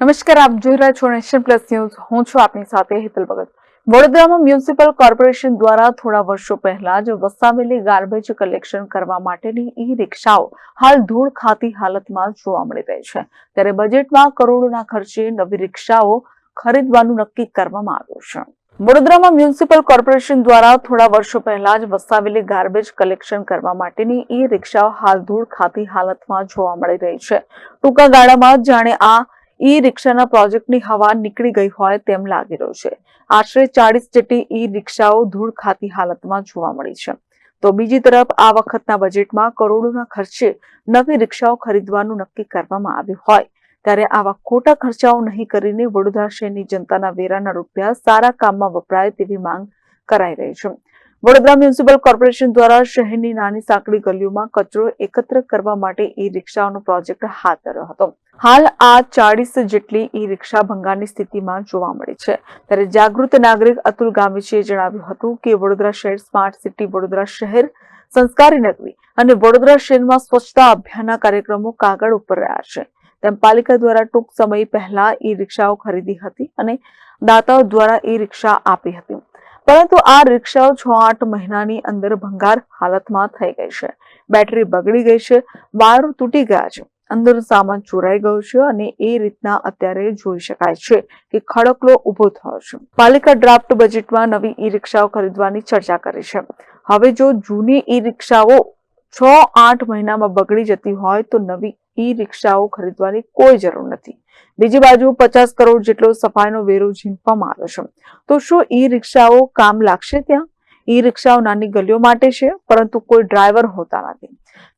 નમસ્કાર, આપ જોઈ રહ્યા છો નેશન પ્લસ ન્યૂઝ. હું છું આપની સાથે હેતલ ભગત. વડોદરામાં મ્યુનિસિપલ કોર્પોરેશન દ્વારા થોડા વર્ષો પહેલા જ વસાવેલી ગાર્બેજ કલેક્શન કરવા માટેની ઈ રિક્ષાઓ હાલ ધૂળ ખાતી હાલતમાં જોવા મળી રહી છે. ત્યારે બજેટમાં કરોડોના ખર્ચે નવી રિક્ષાઓ ખરીદવાનું નક્કી કરવામાં આવ્યું છે. વડોદરામાં મ્યુનિસિપલ કોર્પોરેશન દ્વારા થોડા વર્ષો પહેલા જ વસાવેલી ગાર્બેજ કલેક્શન કરવા માટેની ઈ રિક્ષાઓ હાલ ધૂળ ખાતી હાલતમાં જોવા મળી રહી છે. ટૂંકા ગાળામાં જાણે આ ઈ રિક્ષાના પ્રોજેક્ટની હવા નીકળી ગઈ હોય તેમ લાગી રહ્યું છે. આશરે 40 જેટલી ઈ રિક્ષાઓ ધૂળ ખાતી હાલતમાં જોવા મળી છે. તો બીજી તરફ આ વખતના બજેટમાં કરોડોના ખર્ચે નવી રિક્ષાઓ ખરીદવાનું નક્કી કરવામાં આવ્યું હોય ત્યારે આવા ખોટા ખર્ચાઓ નહીં કરીને વડોદરા શહેરની જનતાના વેરાના રૂપિયા સારા કામમાં વપરાય તેવી માંગ કરાઈ રહી છે. વડોદરા મ્યુનિસિપલ કોર્પોરેશન દ્વારા શહેરની નાની સાંકડી ગલીઓમાં કચરો એકત્ર કરવા માટે ઈ રિક્ષાઓનો પ્રોજેક્ટ હાથ ધર્યો હતો. હાલ આ 40 જેટલી ઈ રિક્ષા ભંગારની સ્થિતિમાં જોવા મળી છે. ત્યારે જાગૃત નાગરિક અતુલ ગામીચીએ જણાવ્યું હતું કે વડોદરા શહેર સ્માર્ટ સિટી, વડોદરા શહેર સંસ્કારી નગરી અને વડોદરા શહેરમાં સ્વચ્છતા અભિયાનના કાર્યક્રમો કાગળ ઉપર રહ્યા છે. તેમ પાલિકા દ્વારા ટૂંક સમય પહેલા ઈ રિક્ષાઓ ખરીદી હતી અને દાતાઓ દ્વારા ઈ રિક્ષા આપી હતી. પરંતુ આ રિક્ષાઓ 6-8 મહિનાની અંદર ભંગાર હાલતમાં થઈ ગઈ છે. બેટરી બગડી ગઈ છે, વાયરો તૂટી ગયા છે, અંદર સામાન ચોરાઈ ગયો છે અને એ રીતના અત્યારે જોઈ શકાય છે કે ખડકલો ઉભો થયો છે. પાલિકા ડ્રાફ્ટ બજેટમાં નવી ઈ રિક્ષાઓ ખરીદવાની ચર્ચા કરી છે. હવે જો જૂની ઈ રિક્ષાઓ 6-8 મહિનામાં બગડી જતી હોય તો નવી ઈ રિક્ષાઓ ખરીદવાની કોઈ જરૂર નથી. બીજી બાજુ 50 કરોડ જેટલો સફાઈનો વેરો ઝીંપવામાં આવ્યો છે. તો શું ઈ રિક્ષાઓ કામ લાગશે? ત્યાં ઈ રિક્ષાઓ નાની ગલીઓ માટે છે, પરંતુ કોઈ ડ્રાઈવર હોતા નથી,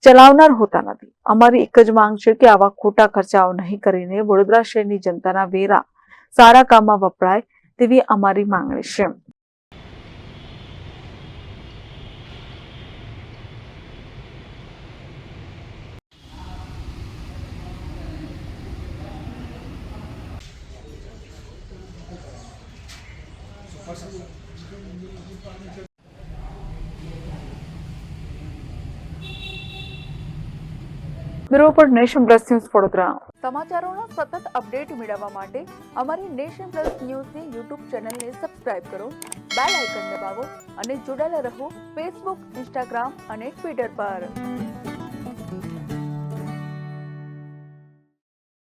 ચલાવનાર હોતા નથી. અમારી એક જ માંગ છે કે આવા ખોટા ખર્ચાઓ નહીં કરીને વડોદરા શહેરની જનતાના વેરા સારા કામમાં વપરાય તેવી અમારી માંગણી છે. બ્યુરો પર નેશન પ્લસ ન્યૂઝ વડોદરા. સમાચારોના સતત અપડેટ મેળવવા માટે અમારી નેશન પ્લસ ન્યૂઝની યુટ્યુબ ચેનલને સબસ્ક્રાઇબ કરો, બેલ આઇકન દબાવો અને જોડાયેલા રહો ફેસબુક, ઇન્સ્ટાગ્રામ અને ટ્વિટર પર.